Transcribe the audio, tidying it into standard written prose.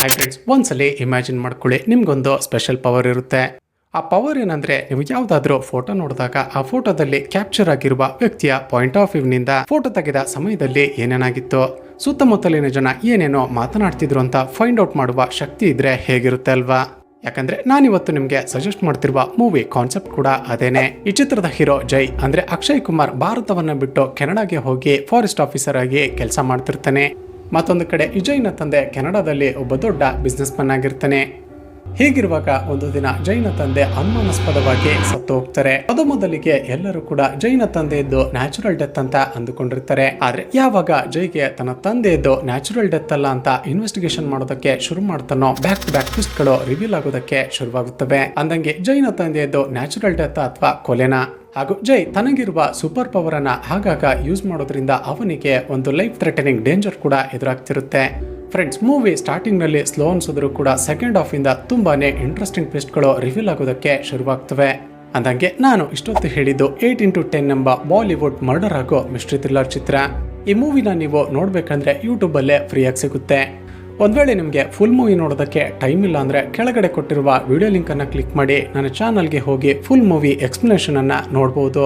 Hi friends, ಒಂದ್ಸಲಿ imagine ಮಾಡ್ಕೊಳ್ಳಿ, ನಿಮ್ಗೊಂದು ಸ್ಪೆಷಲ್ ಪವರ್ ಇರುತ್ತೆ. ಆ ಪವರ್ ಏನಂದ್ರೆ, ನೀವು ಯಾವ್ದಾದ್ರು ಫೋಟೋ ನೋಡಿದಾಗ ಆ ಫೋಟೋದಲ್ಲಿ ಕ್ಯಾಪ್ಚರ್ ಆಗಿರುವ ವ್ಯಕ್ತಿಯ ಪಾಯಿಂಟ್ ಆಫ್ ವ್ಯೂ ನಿಂದ ಫೋಟೋ ತೆಗೆದ ಸಮಯದಲ್ಲಿ ಏನೇನಾಗಿತ್ತು, ಸುತ್ತಮುತ್ತಲಿನ ಜನ ಏನೇನೋ ಮಾತನಾಡ್ತಿದ್ರು ಅಂತ ಫೈಂಡ್ ಔಟ್ ಮಾಡುವ ಶಕ್ತಿ ಇದ್ರೆ ಹೇಗಿರುತ್ತೆ ಅಲ್ವಾ? ಯಾಕಂದ್ರೆ ನಾನಿವತ್ತು ನಿಮ್ಗೆ ಸಜೆಸ್ಟ್ ಮಾಡ್ತಿರುವ ಮೂವಿ ಕಾನ್ಸೆಪ್ಟ್ ಕೂಡ ಅದೇನೆ. ಈ ಚಿತ್ರದ ಹೀರೋ ಜೈ ಅಂದ್ರೆ ಅಕ್ಷಯ್ ಕುಮಾರ್ ಭಾರತವನ್ನ ಬಿಟ್ಟು ಕೆನಡಾಗೆ ಹೋಗಿ ಫಾರೆಸ್ಟ್ ಆಫೀಸರ್ ಆಗಿ ಕೆಲಸ ಮಾಡ್ತಿರ್ತಾನೆ. ಮತ್ತೊಂದು ಕಡೆ ವಿಜಯ್ನ ತಂದೆ ಕೆನಡಾದಲ್ಲಿ ಒಬ್ಬ ದೊಡ್ಡ ಬಿಸ್ನೆಸ್ ಮನ್ ಆಗಿರ್ತಾನೆ. ಹೀಗಿರುವಾಗ ಒಂದು ದಿನ ಜೈನ ತಂದೆ ಅನುಮಾನಾಸ್ಪದವಾಗಿ ಸತ್ತು ಹೋಗ್ತಾರೆ. ಅದು ಮೊದಲಿಗೆ ಎಲ್ಲರೂ ಕೂಡ ಜೈನ ತಂದೆಯದ್ದು ನ್ಯಾಚುರಲ್ ಡೆತ್ ಅಂತ ಅಂದುಕೊಂಡಿರ್ತಾರೆ. ಆದ್ರೆ ಯಾವಾಗ ಜೈಗೆ ತನ್ನ ತಂದೆಯದ್ದು ನ್ಯಾಚುರಲ್ ಡೆತ್ ಅಲ್ಲ ಅಂತ ಇನ್ವೆಸ್ಟಿಗೇಷನ್ ಮಾಡೋದಕ್ಕೆ ಶುರು ಮಾಡ್ತಾನೋ, ಬ್ಯಾಕ್ ಟು ಬ್ಯಾಕ್ ಟ್ವಿಸ್ಟ್ ಗಳು ರಿವೀಲ್ ಆಗೋದಕ್ಕೆ ಶುರುವಾಗುತ್ತವೆ. ಅಂದಂಗೆ ಜೈನ ತಂದೆಯದ್ದು ನ್ಯಾಚುರಲ್ ಡೆತ್ ಅಥವಾ ಕೊಲೆನ, ಹಾಗೂ ಜೈ ತನಗಿರುವ ಸೂಪರ್ ಪವರ್ ಅನ್ನ ಆಗಾಗ ಯೂಸ್ ಮಾಡೋದ್ರಿಂದ ಅವನಿಗೆ ಒಂದು ಲೈಫ್ ಥ್ರೆಟನಿಂಗ್ ಡೇಂಜರ್ ಕೂಡ ಎದುರಾಗ್ತಿರುತ್ತೆ. ಫ್ರೆಂಡ್ಸ್, ಮೂವಿ ಸ್ಟಾರ್ಟಿಂಗ್ ನಲ್ಲಿ ಸ್ಲೋ ಅನ್ಸಿದ್ರು ಕೂಡ ಸೆಕೆಂಡ್ ಹಾಫ್ ಇಂದ ತುಂಬಾನೇ ಇಂಟ್ರೆಸ್ಟಿಂಗ್ ಟ್ವಿಸ್ಟ್ ಗಳು ರಿವೀಲ್ ಆಗೋದಕ್ಕೆ ಶುರುವಾಗ್ತವೆ. ಅಂದಂಗೆ ನಾನು ಇಷ್ಟೊತ್ತು ಹೇಳಿದ್ದು 8x10 ಎಂಬ ಬಾಲಿವುಡ್ ಮರ್ಡರ್ ಆಗೋ ಮಿಸ್ಟ್ರಿ ಥ್ರಿಲ್ಲರ್ ಚಿತ್ರ. ಈ ಮೂವಿನ ನೀವು ನೋಡ್ಬೇಕಂದ್ರೆ ಯೂಟ್ಯೂಬ್ ಅಲ್ಲೇ ಫ್ರೀ ಆಗಿ ಸಿಗುತ್ತೆ. ಒಂದ್ ವೇಳೆ ನಿಮಗೆ ಫುಲ್ ಮೂವಿ ನೋಡೋದಕ್ಕೆ ಟೈಮ್ ಇಲ್ಲ ಅಂದ್ರೆ ಕೆಳಗಡೆ ಕೊಟ್ಟಿರುವ ವಿಡಿಯೋ ಲಿಂಕ್ ಅನ್ನ ಕ್ಲಿಕ್ ಮಾಡಿ ನನ್ನ ಚಾನಲ್ಗೆ ಹೋಗಿ ಫುಲ್ ಮೂವಿ ಎಕ್ಸ್ಪ್ಲನೇಷನ್ ಅನ್ನ ನೋಡಬಹುದು.